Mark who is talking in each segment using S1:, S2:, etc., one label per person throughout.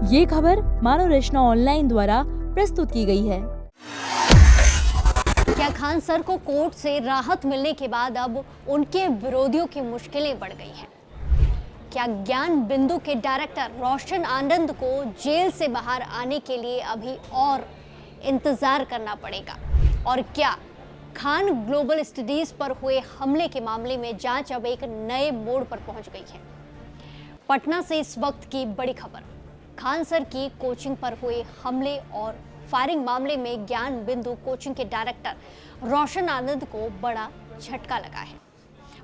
S1: ये खबर मानव रचना ऑनलाइन द्वारा प्रस्तुत की गई है।
S2: क्या खान सर को कोर्ट से राहत मिलने के बाद अब उनके विरोधियों की मुश्किलें बढ़ गई हैं? क्या ज्ञान बिंदु के डायरेक्टर रोशन आनंद को जेल से बाहर आने के लिए अभी और इंतजार करना पड़ेगा? और क्या खान ग्लोबल स्टडीज पर हुए हमले के मामले में जांच अब एक नए मोड़ पर पहुंच गई है? पटना से इस वक्त की बड़ी खबर। खान सर की कोचिंग पर हुए हमले और फायरिंग मामले में ज्ञान बिंदु कोचिंग के डायरेक्टर रोशन आनंद को बड़ा झटका लगा है।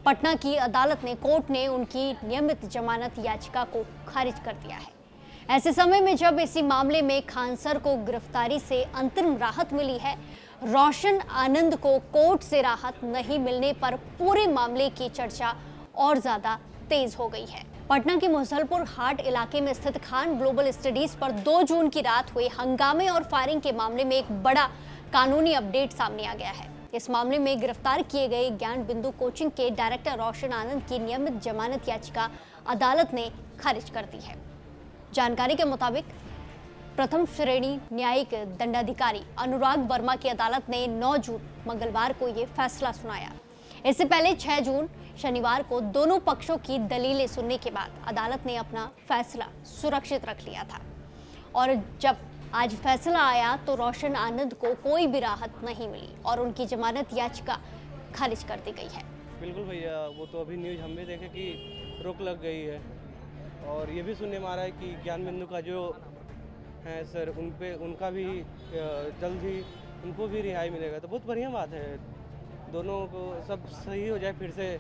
S2: पटना की अदालत ने कोर्ट ने उनकी नियमित जमानत याचिका को खारिज कर दिया है। ऐसे समय में जब इसी मामले में खान सर को गिरफ्तारी से अंतरिम राहत मिली है, रोशन आनंद को कोर्ट से राहत नहीं मिलने पर पूरे मामले की चर्चा और ज्यादा तेज हो गई है। पटना के मुसलपुर हाट इलाके में स्थित खान ग्लोबल स्टडीज पर 2 जून की रात हुए हंगामे और फायरिंग के मामले में एक बड़ा कानूनी अपडेट सामने आ गया है। इस मामले में गिरफ्तार किए गए ज्ञान बिंदु कोचिंग के डायरेक्टर रोशन आनंद की नियमित जमानत याचिका अदालत ने खारिज कर दी है। जानकारी के मुताबिक प्रथम श्रेणी न्यायिक दंडाधिकारी अनुराग वर्मा की अदालत ने 9 जून मंगलवार को ये फैसला सुनाया। इससे पहले 6 जून शनिवार को दोनों पक्षों की दलीलें सुनने के बाद अदालत ने अपना फैसला सुरक्षित रख लिया था और जब आज फैसला आया तो रोशन आनंद को कोई भी राहत नहीं मिली और उनकी जमानत याचिका खारिज कर दी गई है।
S3: बिल्कुल भैया, वो तो अभी न्यूज़ हम भी देखे कि रोक लग गई है और ये भी सुनने में आ रहा है कि ज्ञान बिंदु का जो है सर उनका भी जल्द ही उनको भी रिहाई मिलेगा, तो बहुत बढ़िया बात है। दोनों को सब सही हो जाए फिर से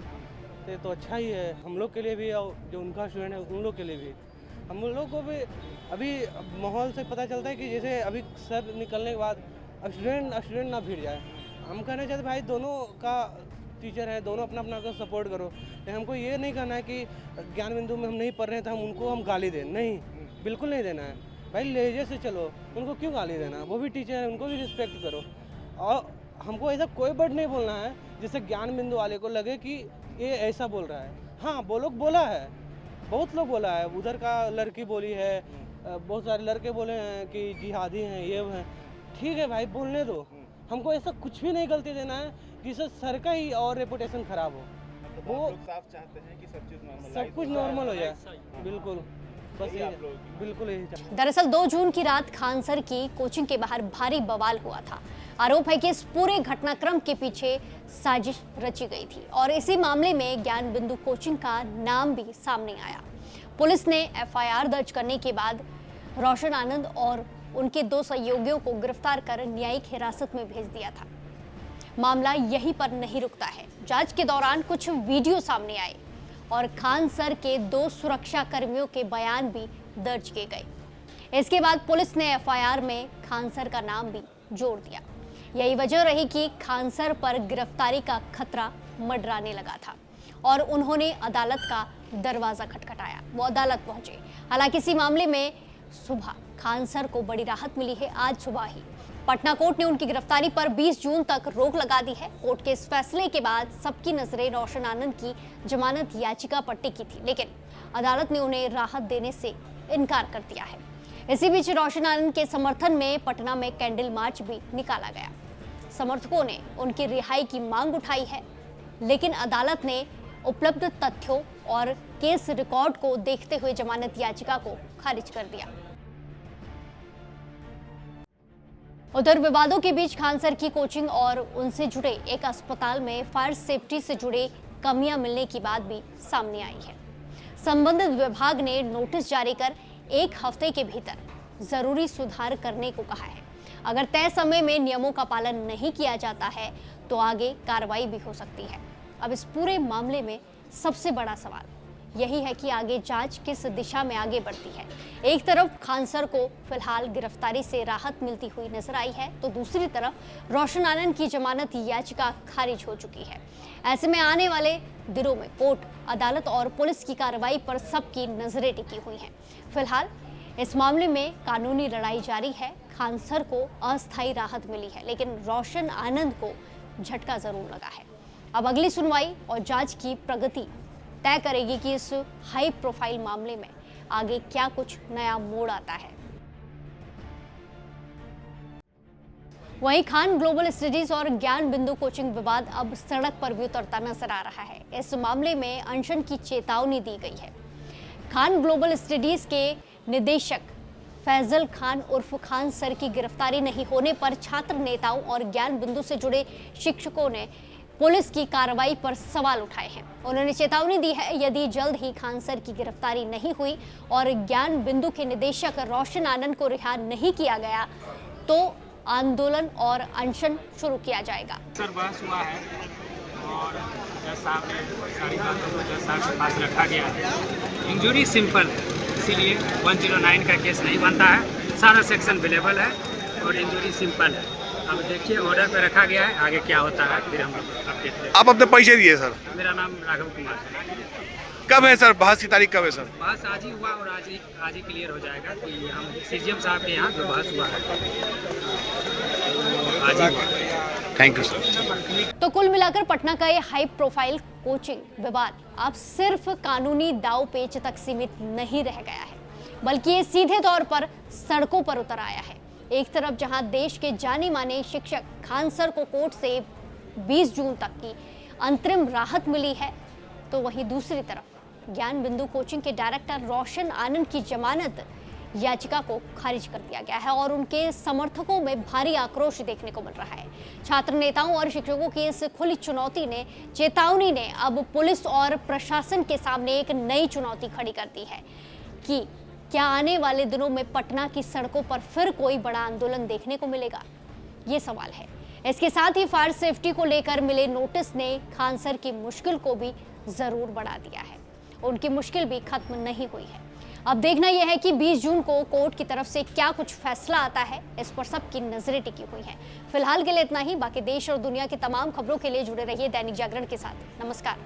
S3: तो अच्छा ही है, हम लोग के लिए भी और जो उनका स्टूडेंट है उन लोग के लिए भी। हम लोग को भी अभी माहौल से पता चलता है कि जैसे अभी सर निकलने के बाद अब स्टूडेंट ना भिड़ जाए। हम कहना चाहते भाई दोनों का टीचर है, दोनों अपना अपना को सपोर्ट करो। लेकिन हमको ये नहीं कहना है कि ज्ञान बिंदु में हम नहीं पढ़ रहे हैं तो हम उनको गाली दें, नहीं, बिल्कुल नहीं देना है भाई। लहजे से चलो, उनको क्यों गाली देना, वो भी टीचर है, उनको भी रिस्पेक्ट करो। और हमको ऐसा कोई वर्ड नहीं बोलना है जिससे ज्ञान बिंदु वाले को लगे कि ये ऐसा बोल रहा है। हाँ, वो लोग बोला है, बहुत लोग बोला है, उधर का लड़की बोली है, बहुत सारे लड़के बोले हैं कि जिहादी हैं, ये हैं। ठीक है भाई, बोलने दो, हमको ऐसा कुछ भी नहीं गलती देना है जिससे सर का ही और रेपुटेशन खराब हो। वो
S4: साफ चाहते हैं कि
S3: सब कुछ नॉर्मल हो जाए, बिल्कुल, बस ये बिल्कुल यही।
S2: दरअसल 2 जून की रात खान सर की कोचिंग के बाहर भारी बवाल हुआ था। आरोप है कि इस पूरे घटनाक्रम के पीछे साजिश रची गई थी और इसी मामले में ज्ञान बिंदु कोचिंग का नाम भी सामने आया। पुलिस ने एफआईआर दर्ज करने के बाद रोशन आनंद और उनके 2 सहयोगियों को गिरफ्तार कर न्यायिक हिरासत में भेज दिया था। मामला यहीं पर नहीं रुकता है। जांच के दौरान कुछ वीडियो सामने आए और खान सर के 2 सुरक्षा कर्मियों के बयान भी दर्ज किए गए। इसके बाद पुलिस ने एफआईआर में खान सर का नाम भी जोड़ दिया। यही वजह रही कि खान सर पर गिरफ्तारी का खतरा मंडराने लगा था और उन्होंने अदालत का दरवाजा खटखटाया। वो अदालत पहुंचे। हालांकि इसी मामले में सुबह खान सर को बड़ी राहत मिली है। आज सुबह ही पटना कोर्ट ने उनकी गिरफ्तारी पर 20 जून तक रोक लगा दी है। कोर्ट के इस फैसले के बाद सबकी नजरें रोशन आनंद की जमानत याचिका पर टिकी थी, लेकिन अदालत ने उन्हें राहत देने से इनकार कर दिया है। इसी बीच रोशन आनंद के समर्थन में पटना में कैंडल मार्च भी निकाला गया। समर्थकों ने उनकी रिहाई की मांग उठाई है, लेकिन अदालत ने उपलब्ध तथ्यों और केस रिकॉर्ड को देखते हुए जमानत याचिका को खारिज कर दिया। उधर विवादों के बीच खान सर की कोचिंग और उनसे जुड़े एक अस्पताल में फायर सेफ्टी से जुड़े कमियां मिलने की बात भी सामने आई है। संबंधित विभाग ने नोटिस जारी कर 1 हफ्ते के भीतर जरूरी सुधार करने को कहा है। अगर तय समय में नियमों का पालन नहीं किया जाता है तो आगे कार्रवाई भी हो सकती है। अब इस पूरे मामले में सबसे बड़ा सवाल यही है कि आगे जांच किस दिशा में आगे बढ़ती है। एक तरफ खान सर को फिलहाल गिरफ्तारी से राहत मिलती हुई नजर आई है, तो दूसरी तरफ रोशन आनंद की जमानत याचिका खारिज हो चुकी है। ऐसे में आने वाले दिनों में कोर्ट, अदालत और पुलिस की कार्रवाई पर सबकी नजरें टिकी हुई हैं। फिलहाल इस मामले में कानूनी लड़ाई जारी है। खान सर को अस्थायी राहत मिली है, लेकिन रोशन आनंद को झटका जरूर लगा है। अब अगली सुनवाई और जांच की प्रगति तय करेगी कि इस हाई प्रोफाइल मामले में आगे क्या कुछ नया मोड़ आता है। वहीं खान ग्लोबल स्टडीज और ज्ञान बिंदु कोचिंग विवाद अब सड़क पर भी उतरता नजर आ रहा है। इस मामले में अनशन की चेतावनी दी गई है। खान ग्लोबल स्टडीज के निदेशक फैजल खान उर्फ खान सर की गिरफ्तारी नहीं होने पर छात्र नेताओं और ज्ञान बिंदु से जुड़े शिक्षकों ने पुलिस की कार्रवाई पर सवाल उठाए हैं। उन्होंने चेतावनी दी है, यदि जल्द ही खान सर की गिरफ्तारी नहीं हुई और ज्ञान बिंदु के निदेशक रोशन आनंद को रिहा नहीं किया गया तो आंदोलन और अनशन शुरू किया जाएगा।
S4: सर बहस हुआ है और जज साहब ने सारी बातों को जज साहब के पास रखा गया है। इंजरी सिंपल, इसीलिए 109 का केस नहीं बनता है। सारा सेक्शन अवेलेबल है और इंजरी सिंपल है। अब देखिए ऑर्डर पे रखा गया है, आगे क्या होता है फिर हम अपडेट देंगे।
S5: आप अपने परिचय दिए सर।
S4: मेरा नाम राघव कुमार है।
S5: कब है सर बहस की तारीख कब है सर?
S4: बहस आज ही हुआ और आज ही क्लियर हो जाएगा कि हम सीजीएम साहब के यहाँ जो बहस हुआ है आज ही हुआ।
S5: Thank you sir.
S2: तो कुल मिलाकर पटना का ये हाई प्रोफाइल कोचिंग विवाद अब सिर्फ कानूनी दाव पेच तक सीमित नहीं रह गया है, बल्कि ये सीधे तौर पर सड़कों पर उतर आया है। एक तरफ जहां देश के जाने माने शिक्षक खान सर को कोर्ट से 20 जून तक की अंतरिम राहत मिली है, तो वहीं दूसरी तरफ ज्ञान बिंदु कोचिंग के डायरेक्टर रोशन आनंद की जमानत याचिका को खारिज कर दिया गया है और उनके समर्थकों में भारी आक्रोश देखने को मिल रहा है। छात्र नेताओं और शिक्षकों की इस खुली चेतावनी ने अब पुलिस और प्रशासन के सामने एक नई चुनौती खड़ी कर दी है कि क्या आने वाले दिनों में पटना की सड़कों पर फिर कोई बड़ा आंदोलन देखने को मिलेगा, ये सवाल है। इसके साथ ही फायर सेफ्टी को लेकर मिले नोटिस ने खान सर की मुश्किल को भी जरूर बढ़ा दिया है। उनकी मुश्किल भी खत्म नहीं हुई है। अब देखना यह है कि 20 जून को कोर्ट की तरफ से क्या कुछ फैसला आता है। इस पर सबकी नजरें टिकी हुई हैं। फिलहाल के लिए इतना ही। बाकी देश और दुनिया की तमाम खबरों के लिए जुड़े रहिए दैनिक जागरण के साथ। नमस्कार।